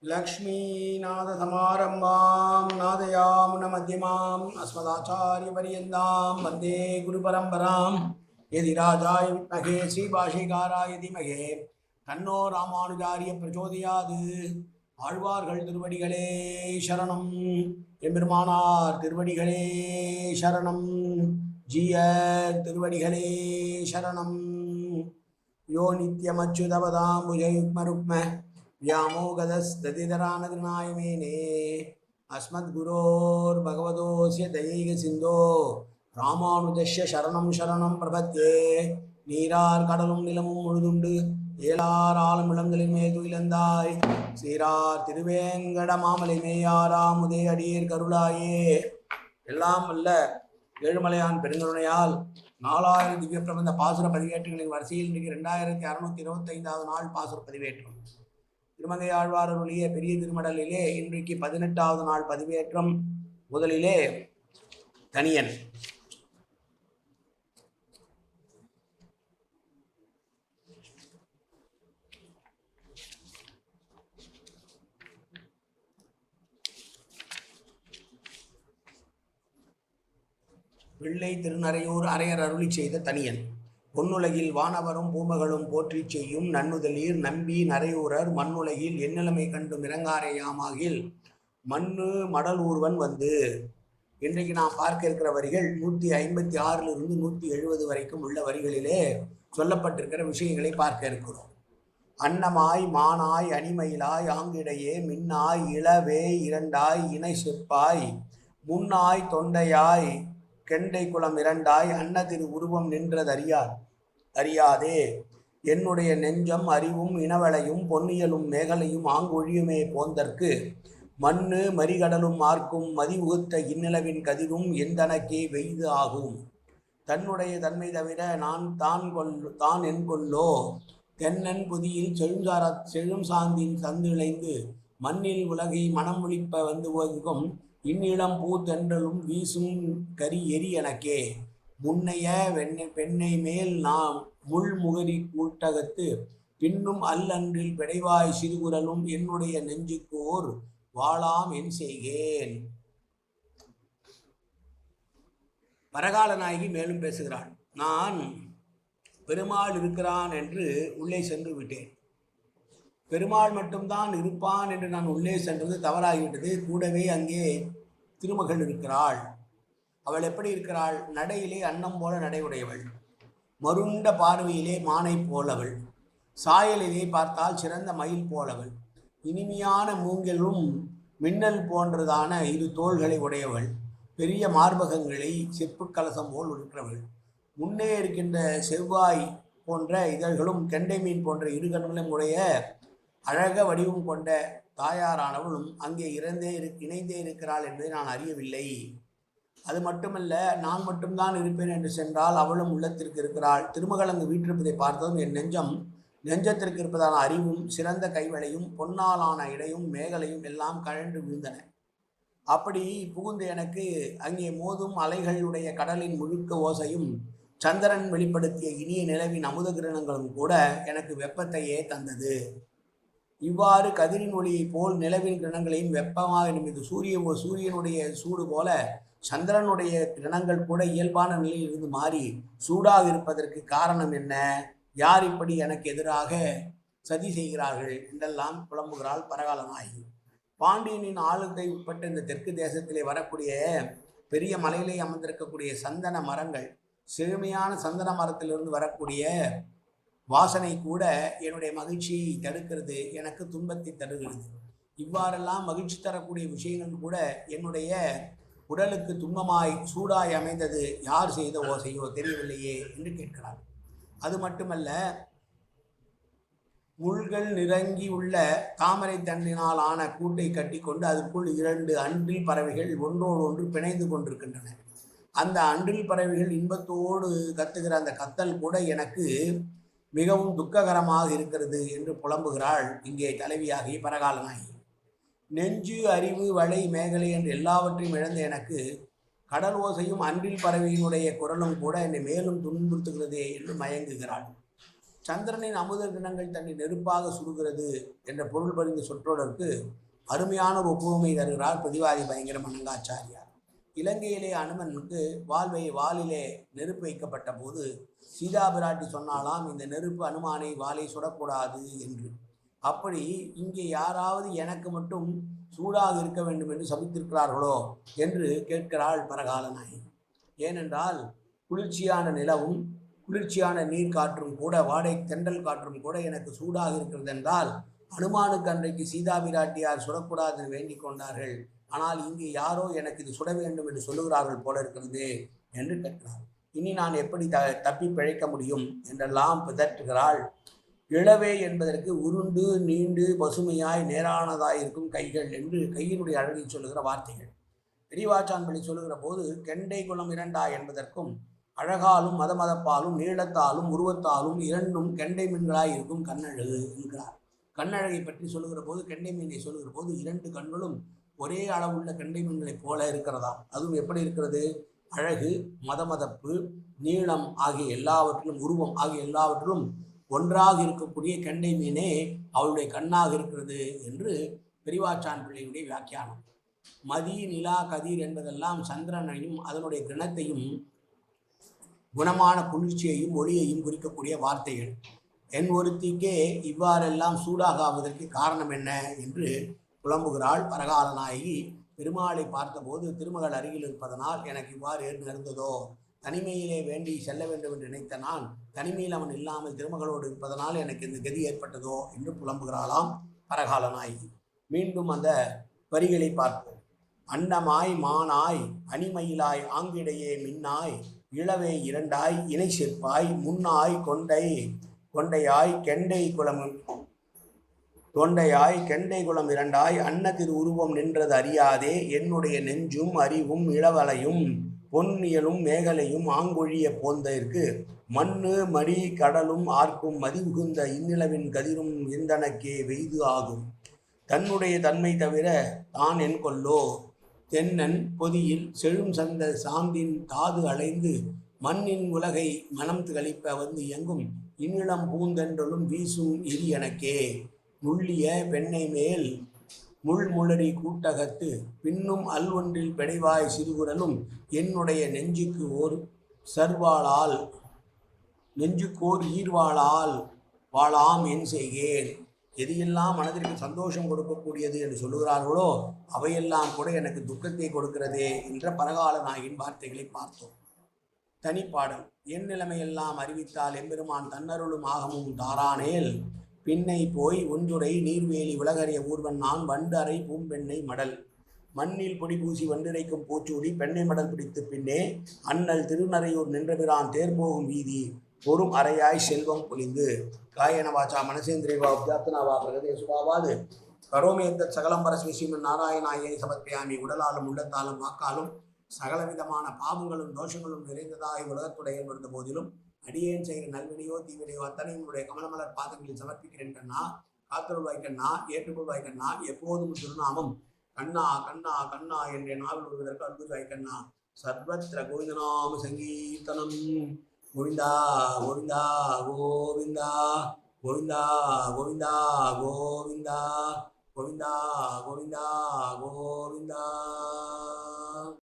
लक्ष्मीनाथसमारम्भां नादयामुनमध्यमाम् अस्मदाचार्यपर्यन्तां वन्दे गुरुपरम्परां यदिराजाय विद्महे श्रीभाष्यकाराय धीमहि तन्नो रामानुजार्य प्रचोदयात् ஆழ்வார்கள் திருவடிகளே சரணம் எம்பெருமானார் திருவடிகளே சரணம் ஜீயர் திருவடிகளே சரணம் யோ நித்யமச்சுதபதாம்புஜயுக்மருக்ம व्यामोगदस्ततिधरानगृणायमेने अस्मद्गुरोर्भगवतोऽस्य दयैकसिन्धो रामानुजस्य शरणं शरणं प्रपद्ये நீரார் கடலும் நிலமும் முழுதுண்டு ஏலார் ஆளும் இளங்களின் மேல் துயிலந்தாய் சீரார் திருவேங்கட மாமலை மேயாராமுதே அடியேர் கருளாயே. எல்லாம் அல்ல ஏழுமலையான் பெருங்கருணையால் 4000 திவ்ய பிரபந்த பாசுர பதிவேற்றுகளின் வரிசையில் இன்றைக்கு 2625வது நாள் பாசுர பதிவேற்றம். திருமங்கை ஆழ்வாரருடைய பெரிய திருமடலிலே இன்றைக்கு 18வது நாள் பதிவேற்றம். முதலிலே தனியன். பிள்ளை திருநறையூர் அரையர் அருளி செய்த தனியன். பொன்னுலகில் வானவரும் பூமகளும் போற்றி செய்யும் நன்னுதலீர் நம்பி நரையூரர் மண்ணுலகில் எந்நிலைமை கண்டும் இறங்காரையாமாகில் மண்ணு மடல் ஊர்வன் வந்து. இன்றைக்கு நாம் பார்க்க இருக்கிற வரிகள் 156 170 வரைக்கும் உள்ள வரிகளிலே சொல்லப்பட்டிருக்கிற விஷயங்களை பார்க்க இருக்கிறோம். அன்னமாய் மானாய் அணிமயிலாய் ஆங்கிடையே மின்னாய் இளவே இரண்டாய் இணை செப்பாய் முன்னாய் தொண்டையாய் கெண்டை குளம் இரண்டாய் அன்ன திரு உருவம் அறியாதே என்னுடைய நெஞ்சம் அறிவும் இனவளையும் பொன்னியலும் மேகலையும் ஆங்கொழியுமே போந்தற்கு மண்ணு மறிகடலும் மார்க்கும் மதி உகுத்த இந்நிலவின் கதிரும் எந்தனக்கே வெய்து ஆகும். தன்னுடைய தன்மை தவிர நான் தான் என் கொல்லோ தென்னன் புதியில் செழும் சாந்தின் சந்திழைந்து மண்ணில் உலகை மனம் விழிப்ப வந்து ஒதுக்கும் இந்நிலம் பூத்தென்றலும் வீசும் கரி எரி எனக்கே முன்னைய பெண்ணை மேல் நாம் முள்முகரி கூட்டகத்து பின்னும் அல்லன்றில் பிடைவாய் சிறுகுரலும் என்னுடைய நெஞ்சுக்கோர் வாழாம் என் செய்கேன். பரகால நாயகி மேலும் பேசுகிறாள். நான் பெருமாள் இருக்கிறான் என்று உள்ளே சென்று விட்டேன். பெருமாள் மட்டும்தான் இருப்பான் என்று நான் உள்ளே சென்றது தவறாகிவிட்டது. கூடவே அங்கே திருமகள் இருக்கிறாள். அவள் எப்படி இருக்கிறாள்? நடையிலே அன்னம் போல நடை உடையவள், மருண்ட பார்வையிலே மானை போலவள், சாயலிலே பார்த்தால் சிறந்த மயில் போலவள், இனிமையான மூங்கிலும் மின்னல் போன்றதான 2 தோள்களை உடையவள், பெரிய மார்பகங்களை செப்பு கலசம் போல் இருக்கிறவள், முன்னே இருக்கின்ற செவ்வாய் போன்ற இதழ்களும் கெண்டை மீன் போன்ற 2 கண்களும் உடைய அழக வடிவம் கொண்ட தாயாரானவளும் அங்கே இணைந்தே இருக்கிறாள் என்பதை நான் அறியவில்லை. அது மட்டுமல்ல, நான் மட்டும்தான் இருப்பேன் என்று சென்றால் அவளும் உள்ளத்திற்கு இருக்கிறாள். திருமகள் அங்கு வீற்றிருப்பதை பார்த்ததும் என் நெஞ்சத்திற்கு இருப்பதான அறிவும் சிறந்த கைவளையும் பொன்னாலான இடையும் மேகலையும் எல்லாம் கழன்று விழுந்தன. அப்படி புகுந்து எனக்கு அங்கே மோதும் அலைகளுடைய கடலின் முழுக்க ஓசையும் சந்திரன் வெளிப்படுத்திய இனிய நிலவின் அமுத கிரணங்களும் கூட எனக்கு வெப்பத்தையே தந்தது. இவ்வாறு கதிரின் ஒளியை போல் நிலவின் கிரணங்களையும் வெப்பமாக நிமிது சூரியனுடைய சூடு போல சந்திரனுடைய கிரணங்கள் கூட இயல்பான நிலையில் இருந்து மாறி சூடாக இருப்பதற்கு காரணம் என்ன? யார் இப்படி எனக்கு எதிராக சதி செய்கிறார்கள் என்றெல்லாம் புலம்புகிறாள் பரகால நாயகி. பாண்டியனின் ஆளுகை உட்பட்ட இந்த தெற்கு தேசத்திலே வரக்கூடிய பெரிய மலையிலே அமர்ந்திருக்கக்கூடிய சந்தன மரங்கள், செழுமையான சந்தன மரத்திலிருந்து வரக்கூடிய வாசனை கூட என்னுடைய மகிழ்ச்சியை தடுக்கிறது, எனக்கு துன்பத்தை தருகிறது. இவ்வாறெல்லாம் மகிழ்ச்சி தரக்கூடிய விஷயங்கள் கூட என்னுடைய உடலுக்கு துன்பமாய் சூடாய் அமைந்தது யார் செய்த ஓசையோ தெரியவில்லையே என்று கேட்கிறார். அது மட்டுமல்ல, முள்கள் நிறங்கி உள்ள தாமரை தண்டினால் ஆன கூட்டை கட்டி கொண்டு அதற்குள் 2 அன்றில் பறவைகள் ஒன்றோடு ஒன்று பிணைந்து கொண்டிருக்கின்றன. அந்த அன்றில் பறவைகள் இன்பத்தோடு கத்துகிற அந்த கத்தல் கூட எனக்கு மிகவும் துக்ககரமாக இருக்கிறது என்று புலம்புகிறாள் இங்கே தலைவியாகி பரகால நாயகி. நெஞ்சு அறிவு வளை மேகலை என்று எல்லாவற்றையும் இழந்த எனக்கு கடல் ஓசையும் அன்றில் பறவையினுடைய குரலும் கூட என்னை மேலும் துன்புறுத்துகிறதே என்று மயங்குகிறாள். சந்திரனின் அமுத கிரணங்கள் தன்னை நெருப்பாக சுடுகிறது என்ற பொருள் பறிந்த சொற்றொடருக்கு அருமையான ஒரு ஒப்புமை தருகிறார் பிரதிவாதி பயங்கர மணங்காச்சாரியார். இலங்கையிலே அனுமனுக்கு வாளிலே நெருப்பு வைக்கப்பட்ட போது சீதா பிராட்டி சொன்னாலாம், இந்த நெருப்பு அனுமானை வாளை சுடக்கூடாது என்று. அப்படி இங்கே யாராவது எனக்கு மட்டும் சூடாக இருக்க வேண்டும் என்று சபித்திருக்கிறார்களோ என்று கேட்கிறாள் பரகாலனாய். ஏனென்றால் குளிர்ச்சியான நிலவும் குளிர்ச்சியான நீர் காற்றும் கூட, வாடை தென்றல் காற்றும் கூட எனக்கு சூடாக இருக்கிறது என்றால் அனுமானுக்கு அன்றைக்கு சீதா பிராட்டியார் சுடக்கூடாது என்று வேண்டிக் கொண்டார்கள். ஆனால் இங்கு யாரோ எனக்கு இது சுட வேண்டும் என்று சொல்லுகிறார்கள் போல இருக்கிறது என்று கேட்கிறார். இனி நான் எப்படி தப்பி பிழைக்க முடியும் என்றெல்லாம் பிதற்றுகிறாள். இளவே என்பதற்கு உருண்டு நீண்டு பசுமையாய் நேரானதாய் இருக்கும் கைகள் என்று கையினுடைய அழகை சொல்லுகிற வார்த்தைகள். பெரியவாச்சான்பள்ளி சொல்லுகிற போது கெண்டை குலம் இரண்டா என்பதற்கும் அழகாலும் மதமதப்பாலும் நீளத்தாலும் உருவத்தாலும் இரண்டும் கெண்டை மீன்களாய் இருக்கும் கண்ணழகு என்கிறார். கண்ணழகை பற்றி சொல்லுகிற போது கெண்டை மீனை சொல்லுகிற போது இரண்டு கண்களும் ஒரே அளவுள்ள கெண்டை மீன்களைப் போல இருக்கிறதா. அதுவும் எப்படி இருக்கிறது? அழகு, மதமதப்பு, நீளம் ஆகிய எல்லாவற்றிலும், உருவம் ஆகிய எல்லாவற்றிலும் ஒன்றாக இருக்கக்கூடிய கெண்டை மீனே அவளுடைய கண்ணாக இருக்கிறது என்று பெரியவாச்சான் பிள்ளையுடைய வியாக்கியானம். மதி, நிலா, கதிர் என்பதெல்லாம் சந்திரனையும் அதனுடைய கிரணத்தையும் குணமான குளிர்ச்சியையும் ஒளியையும் குறிக்கக்கூடிய வார்த்தைகள். என் ஒருத்திக்கே இவ்வாறெல்லாம் சூடாக ஆவதற்கு காரணம் என்ன என்று புலம்புகிறாள் பரகாலநாயகி. பெருமாளை பார்த்தபோது திருமகள் அருகில் இருப்பதனால் எனக்கு இவ்வாறு நேர்ந்ததோ, தனிமையிலே வேண்டி செல்ல வேண்டும் என்று நினைத்த நான் தனிமையில் அவன் இல்லாமல் திருமகளோடு இருப்பதனால் எனக்கு இந்த கதி ஏற்பட்டதோ என்று புலம்புகிறாளாம் பரகாலநாயகி. மீண்டும் அந்த வரிகளை பார்ப்போம். அன்னமாய் மானாய் அணிமயிலாய் ஆங்கிடையே மின்னாய் இளவே இரண்டாய் இணை செற்பாய் முன்னாய் கொண்டையாய் கெண்டை குளம் இரண்டாய் அன்ன திரு உருவம் நின்றது அறியாதே என்னுடைய நெஞ்சும் அறிவும் இளவலையும் பொன்னியலும் மேகலையும் ஆங்கொழிய போந்தற்கு மண்ணு மடி கடலும் ஆர்க்கும் மதிவுகுந்த இந்நிலவின் கதிரும் எந்தனக்கே வெய்து ஆகும். தன்னுடைய தன்மை தவிர தான் என் கொல்லோ தென்னன் பொதியில் செழும் சந்த சாந்தின் தாது அலைந்து மண்ணின் உலகை மனம் கழிப்ப வந்து எங்கும் இந்நிலம் பூந்தென்றலும் வீசும் எரி எனக்கே நுள்ளிய பெண்ணை மேல் முள்முளரி கூட்டகத்து பின்னும் அல்வொன்றில் பெடைவாய் சிறுகுரலும் என்னுடைய நெஞ்சுக்கோர் ஈர்வாளால் வாழாம் என் செய்கேன். எதையெல்லாம் மனதிற்கு சந்தோஷம் கொடுக்கக்கூடியது என்று சொல்லுகிறார்களோ அவையெல்லாம் கூட எனக்கு துக்கத்தை கொடுக்கிறதே என்ற பரகாலநாயகின் வார்த்தைகளை பார்த்தோம். தனிப்பாடல். என் நிலைமையெல்லாம் அறிவித்தால் எம்பெருமான் தன்னருளும் ஆகமும் தாரானேல் பின்னை போய் ஒன்றுரை நீர்வேலி உலகறிய ஊர்வன் நான் வண்டு அறை பூம்பெண்ணை மடல் மண்ணில் பொடி பூசி வண்டிரைக்கும் பூச்சூடி பெண்ணை மடல் பிடித்து பின்னே அண்ணல் திருநறையூர் நின்றபிரான் தேர்போகும் வீதி பொறும் அறையாய் செல்வம் பொலிந்து காயன வாச்சா மனசேந்திரேவா உத்யாத்தனாவா பிரகதேசுவாவாது கரோமேத்த சகலம் பரஸ்மி ஸ்ரீமன் நாராயணாயை சமர்ப்பியாமி. உடலாலும் உள்ளத்தாலும் வாக்காலும் சகலவிதமான பாவங்களும் தோஷங்களும் நிறைந்ததாய் உலகத்துடைய இருந்த போதிலும் அடியேன் செய்கிற நல்வினையோ தீவினையோ அத்தனையும் உடைய கமலமலர் பாதங்களில் சமர்ப்பிக்கிறேன் கண்ணா. காத்தருள்வாய் கண்ணா, ஏற்றுக்கொள்வாய் கண்ணா. எப்போதும் திருநாமம் கண்ணா கண்ணா கண்ணா என்ற நாவல் வருவதற்கு அன்புவாய் கண்ணா. சர்வத்திர கோவிந்தநாம சங்கீர்த்தனம். கோவிந்தா கோவிந்தா கோவிந்தா கோவிந்தா கோவிந்தா கோவிந்தா கோவிந்தா கோவிந்தா கோவிந்தா.